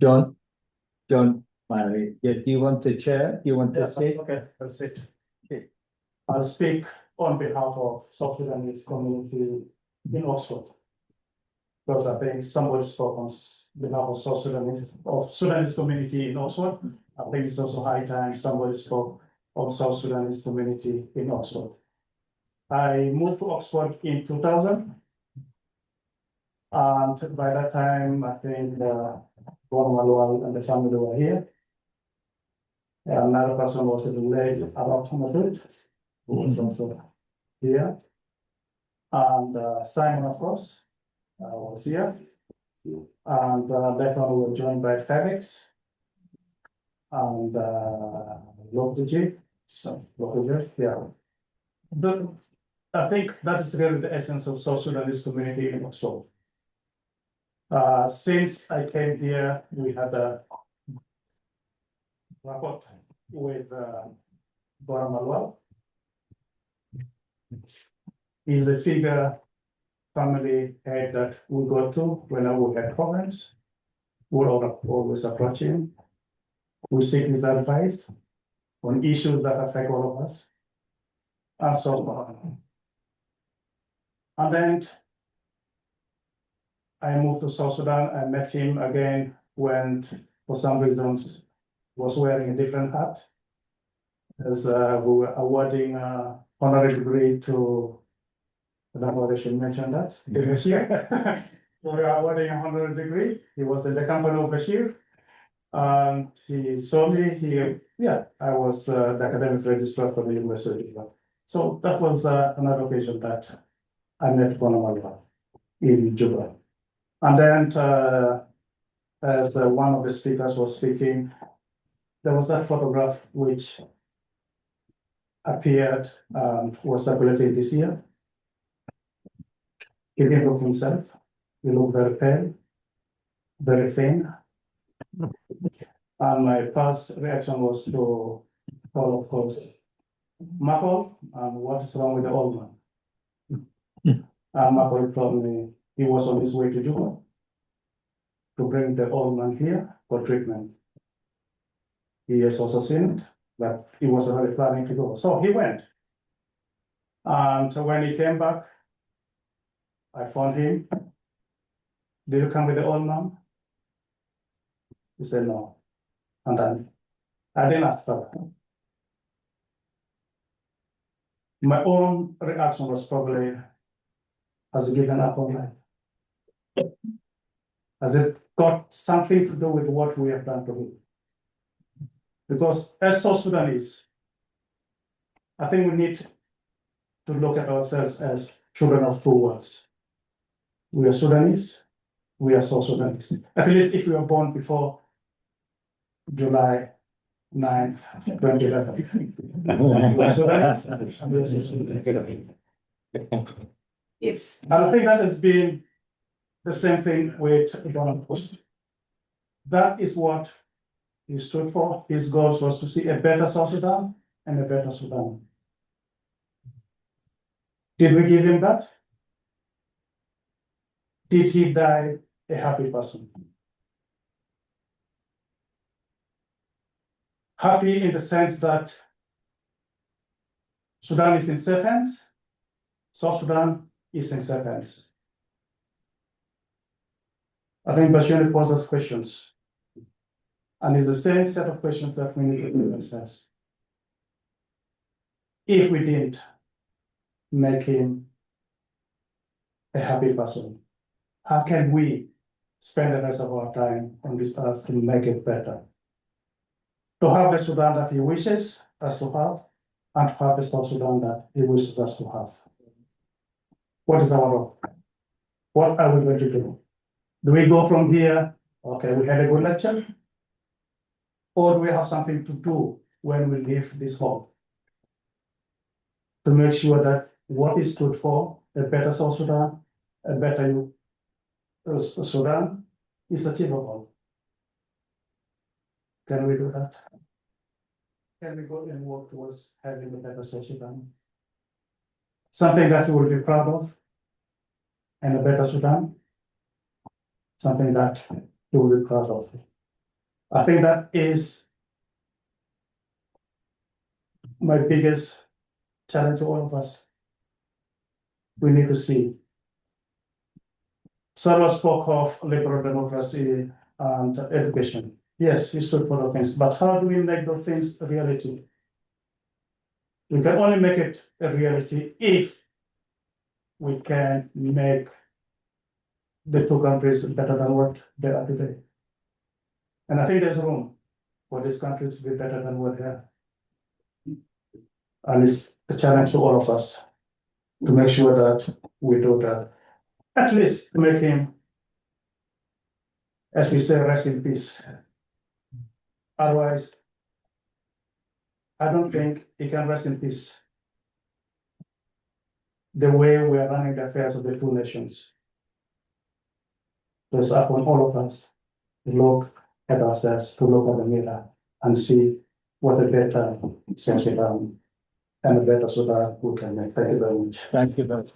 John Mairi, do you want to chair? Do you want to sit? Okay, I'll sit. Okay. I'll speak on behalf of South Sudanese community in Oxford. Because I think somebody spoke on behalf of Sudanese community in Oxford. I think it's also high time somebody spoke on South Sudanese community in Oxford. I moved to Oxford in 2000. And by that time, I think Bona Malwal and the family were here. Another person was in the late Ahmed, who was also here. And Simon, of course, was here. And later on, we were joined by Felix and Lokuji. Yeah. I think that is really the essence of South Sudanese community in Oxford. Since I came here, we had a rapport with Bona Malwal. He's the figure family head that we go to whenever we have problems. We always approach him. We seek his advice on issues that affect all of us, and so on. And then I moved to South Sudan. I met him again when, for some reasons, was wearing a different hat. As we were awarding honorary degree to, I don't know whether I should mention that. Bashir. We were awarding a honorary degree. He was in the company of Bashir. And he saw me. I was the academic registrar for the university. So that was another occasion that I met Bona Malwal in Juba. And then, as one of the speakers was speaking, there was that photograph which appeared and was circulated this year. He didn't look himself. He looked very pale, very thin. And my first reaction was to call, of course, Michael, and what is wrong with the old man? And Michael told me he was on his way to Juba to bring the old man here for treatment. He has also seen it, but he was already planning to go. So he went. And when he came back, I found him. Did you come with the old man? He said no. And then I didn't ask further. My own reaction was probably, has he given up on life? Has it got something to do with what we have done to him? Because as South Sudanese, I think we need to look at ourselves as children of two worlds. We are Sudanese, we are South Sudanese. At least if we were born before July 9th, 2011. We are Sudanese, and we are Sudanese. Yes. And I think that has been the same thing with Donald Trump. That is what he stood for. His goals was to see a better South Sudan and a better Sudan. Did we give him that? Did he die a happy person? Happy in the sense that Sudan is in safe hands, South Sudan is in safe hands. I think Bashir poses questions. And it's the same set of questions that we need to do ourselves. If we didn't make him a happy person, how can we spend the rest of our time on this earth to make it better? To have the Sudan that he wishes us to have, and to have the South Sudan that he wishes us to have. What is our role? What are we going to do? Do we go from here, okay, we had a good lecture? Or do we have something to do when we leave this hall? To make sure that what is stood for, a better South Sudan, a better Sudan, is achievable. Can we do that? Can we go and work towards having a better South Sudan? Something that we will be proud of, and a better Sudan, something that we will be proud of. I think that is my biggest challenge to all of us. We need to see. Sarah spoke of liberal democracy and education. Yes, we stood for those things, but how do we make those things a reality? We can only make it a reality if we can make the two countries better than what they are today. And I think there's room for these countries to be better than what they are. And it's a challenge to all of us to make sure that we do that. At least to make him, as we say, rest in peace. Otherwise, I don't think he can rest in peace. The way we are running the affairs of the two nations. So it's up on all of us to look at ourselves, to look at the mirror and see what a better South Sudan and a better Sudan we can make. Thank you very much. Thank you very much.